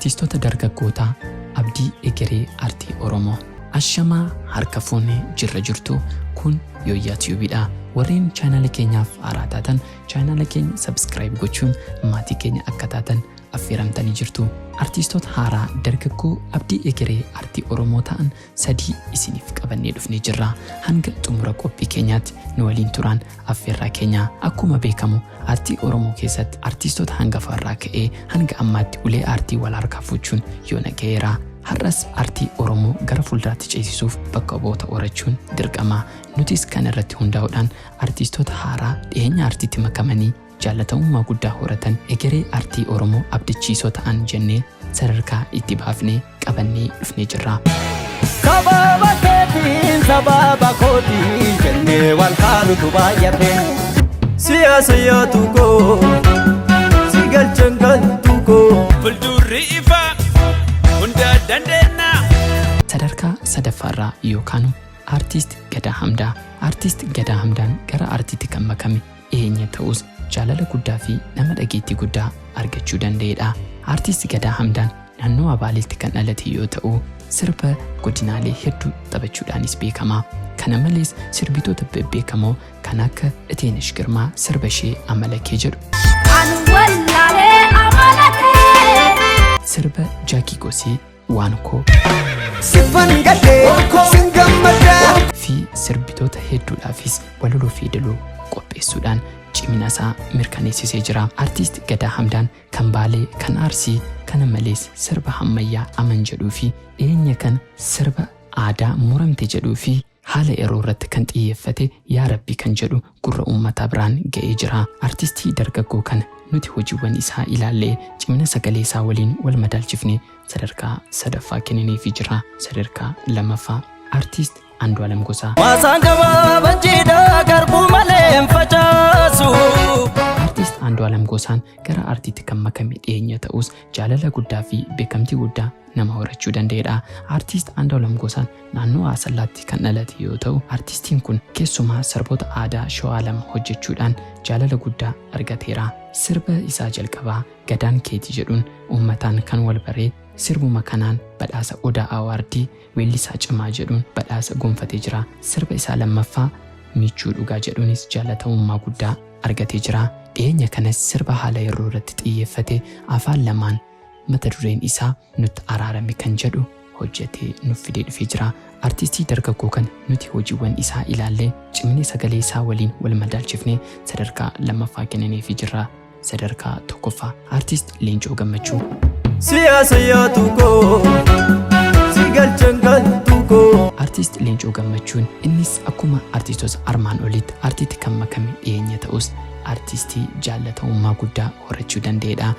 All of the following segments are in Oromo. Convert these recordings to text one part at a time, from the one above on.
artistoota dargaggootaa abdii egeree artii Oromoo. Ashamaa harka fuunee jirra jirtu kun Yooyyaa Tiyuubiidha. Warreen chaanala keenyaaf haaraa taatan chaanala keenya subscribe gochuun maatii keenya akka taatan affeeramtanii jirtu. Artistoota haaraa dargaggoo abdii egeree artii Oromoo ta'an 3 isiniif qabannee dhufnee jirra. Hanga xumura qophii keenyaatti nu waliin turaan affeerraa keenya. Akkuma beekamu artii Oromoo keessatti artistoota hangafarraa ka'ee hanga ammaatti ulee artii wal harkaa fuuchuun yoona ga'eera. Har'as artii Oromoo gara fuulduraatti ceesisuuf bakka bu'oota horachuun dirqama. Nutis kan irratti hundaa'uudhaan artistoota haaraa dhiyeenya artiitti makamanii jaalatamummaa guddaa horatan egeree artii Oromoo abdachiisoo ta'an jennee sadarkaa itti baafnee qabannee dhufnee jirra. Sababa keetiin sababa kootii jennee wal haalutu baay'ate. Siyaasa yaatu koo si galchan galtu koo fuuldurri ifa hunda dandeenya. Sadarkaa sadaffaarraa yookaan artist Gadaa Hamdaa. Artist Gadaa Hamdaan gara artiitti kan makame eenyu ta'us jaalala guddaa fi nama dhageettii guddaa argachuu danda'edha. Artist Gadaa Hamdaan naannoo Abaaleetti kan dhalate yoo ta'u sirba godinaalee hedduu taphachuudhaanis beekama. Kana malees sirbitoota bebbeekamoo kan akka Iteenesh Girmaa sirba ishee Amalakee jedhu, sirba Jaakii Gosee Waan Koo fi sirbitoota hedduudhaafis waloloo fi daloo qopheessuudhaan cimina isaa mirkaneessisee jira. Artist Gadaa Hamdaan kan Baalee, kan Arsii, kana malees sirba ammayyaa Aman jedhuu fi dhiyeenya kan sirba aadaa Muramte jedhuu fi haala yeroo irratti kan xiyyeeffate Yaa Rabbi kan jedhu gurra uummataa biraan ga'ee jira. Artistii dargaggoo kana nuti hojiiwwan isaa ilaallee cimina sagalee isaa waliin wal madaalchifnee sadarkaa sadaffaa kennineefii jira. Sadarkaa lammaffaa artist Andu'aalem Gosaa. Maasaan gabaabaan jiidhaa garbuu malee hin facaasu. Artist Andu'aalem Gosaan gara artiitti kan makame dhiyeenya ta'us jaalala guddaa fi beekamtii guddaa nama horachuu danda'edha. Artist Andu'aalem Gosaan naannoo Asallaatti kan dhalate yoo ta'u artistiin kun keessumaa sirboota aadaa Shawaa lama hojjechuudhaan jaalala guddaa argateera. Sirba isaa jalqabaa Gadaan Keetii jedhuun uummataan kan wal baree sirbuma kanaan badhaasa Odaa Awaardii weellisaa cimaa jedhuun badhaasa gonfatee jira. Sirba isaa lammaffaa Michuu Dhugaa jedhuunis jaalatamummaa guddaa argatee jira. Dhiyeenya kanas sirba haala yeroo irratti xiyyeeffate afaan lamaan mata dureen isaa Nutti Araarame kan jedhu hojjetee nuuf fidee dhufee jira. Artistii dargaggoo kan nuti hojiiwwan isaa ilaallee cimina sagalee isaa waliin wal madaalchifnee sadarkaa lammaffaa kennineefii jirra. Sadarkaa tokkoffaa artist Leencoo Gammachuu. Siyaasa yaatu koo si galchan galtu koo. Artist Leencoo Gammachuun innis akkuma artistoota armaan olitti artiitti kan makame dhiyeenya ta'us artistii jaalatamummaa guddaa horachuu danda'edha.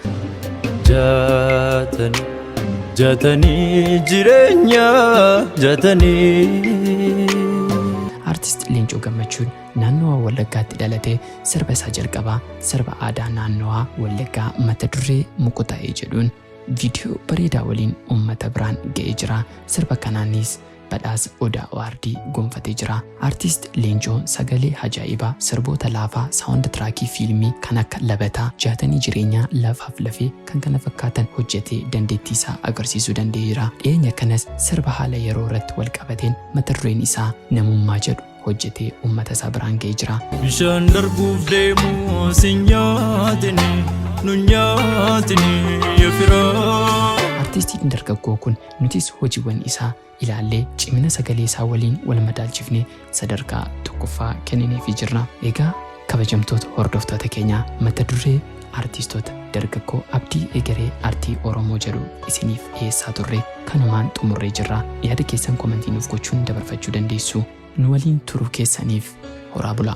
Jaatanii jireenya jaatanii. Artist Leencoo Gammachuun naannoo Wallaggaatti dhalatee sirba isaa jalqabaa sirba aadaa naannoo Wallaggaa mata duree Muqutaa'ee jedhuun viidiyoo bareedaa waliin uummata biraan ga'ee jira. Sirba kanaanis badhaasa Odaa Awaardii gonfatee jira. Artist Leencoon sagalee ajaa'ibaa sirboota laafaa saawundi tiraakii fiilmii kan akka Labataa, Jaatanii Jireenyaa, Lafaaf Lafee kan kana fakkaatan hojjetee dandeettii isaa agarsiisuu danda'eera. Dhiyeenya kanas sirba haala yeroo irratti wal qabateen mata dureen isaa Namummaa jedhu hojjetee uummata isaa biraan ga'ee jira. Bishaan darbuuf deemu si nyaatini nu nyaatini yafiraa. Artistiin dargaggoo kun nutis hojiiwwan isaa ilaallee cimina sagalee isaa waliin wal madaalchifnee sadarkaa tokkoffaa kennineefii jirra. Egaa kabajamtoota hordoftoota keenyaa mata duree artistoota dargaggoo abdii egeree artii Oromoo jedhu isiniif dhiyeessaa turre kanumaan xumurree jirra. Yaada keessan komentii nuuf gochuun dabarfachuu dandeessu. Nu waliin turuu keessaniif horaa bulaa.